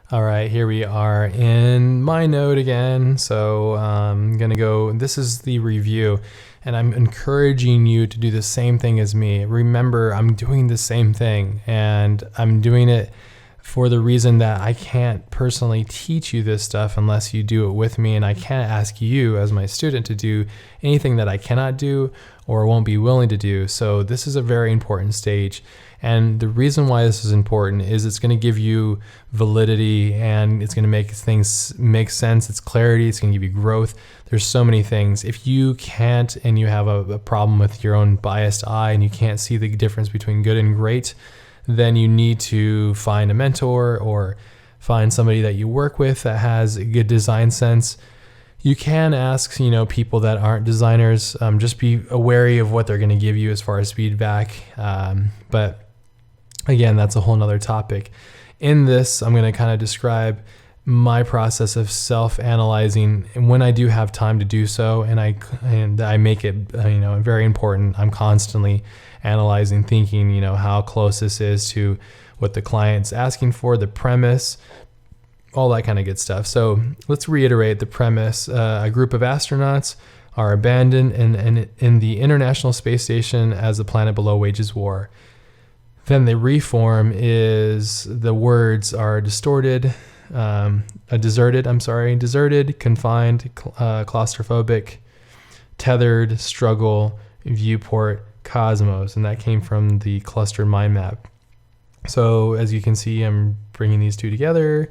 All right, here we are in my note again. So I'm going to go, this is the review, and I'm encouraging you to do the same thing as me. Remember, I'm doing the same thing, and I'm doing it for the reason that I can't personally teach you this stuff unless you do it with me, and I can't ask you as my student to do anything that I cannot do or won't be willing to do. So this is a very important stage. And the reason why this is important is it's going to give you validity, and it's going to make things make sense. It's clarity. It's going to give you growth. There's so many things. If you can't, and you have a problem with your own biased eye and you can't see the difference between good and great, then you need to find a mentor or find somebody that you work with that has a good design sense. You can ask, people that aren't designers. Just be wary of what they're going to give you as far as feedback. But again, that's a whole nother topic. In this, I'm going to kind of describe my process of self-analyzing, and when I do have time to do so, and I make it, very important. I'm constantly analyzing, thinking, how close this is to what the client's asking for, the premise, all that kind of good stuff. So let's reiterate the premise. A group of astronauts are abandoned in the International Space Station as the planet below wages war. Then the reform is the words are deserted, confined, claustrophobic, tethered, struggle, viewport, cosmos, and that came from the cluster mind map. So as you can see, I'm bringing these two together,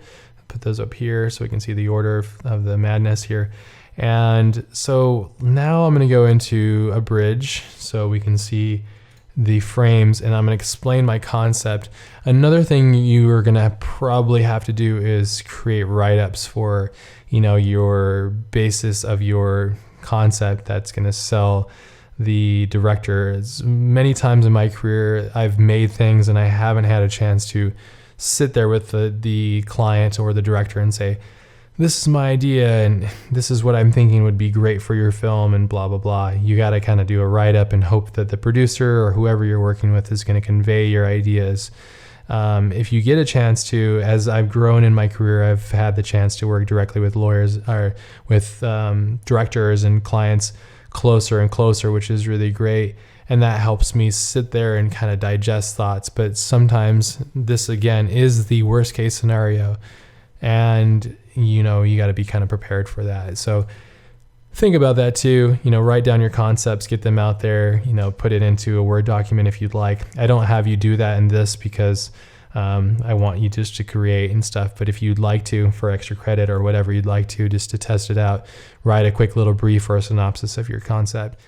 put those up here so we can see the order of the madness here. And so now I'm going to go into a bridge so we can see the frames, and I'm going to explain my concept. Another thing you are going to probably have to do is create write-ups for, your basis of your concept that's going to sell the director. Many times in my career, I've made things and I haven't had a chance to sit there with the client or the director and say, this is my idea and this is what I'm thinking would be great for your film and blah, blah, blah. You got to kind of do a write-up and hope that the producer or whoever you're working with is going to convey your ideas. If you get a chance to, as I've grown in my career, I've had the chance to work directly with lawyers or with directors and clients closer and closer, which is really great. And that helps me sit there and kind of digest thoughts. But sometimes this, again, is the worst case scenario. And, you got to be kind of prepared for that. So think about that too. Write down your concepts, get them out there, put it into a Word document if you'd like. I don't have you do that in this because I want you just to create and stuff. But if you'd like to, for extra credit or whatever you'd like to, just to test it out, write a quick little brief or a synopsis of your concept.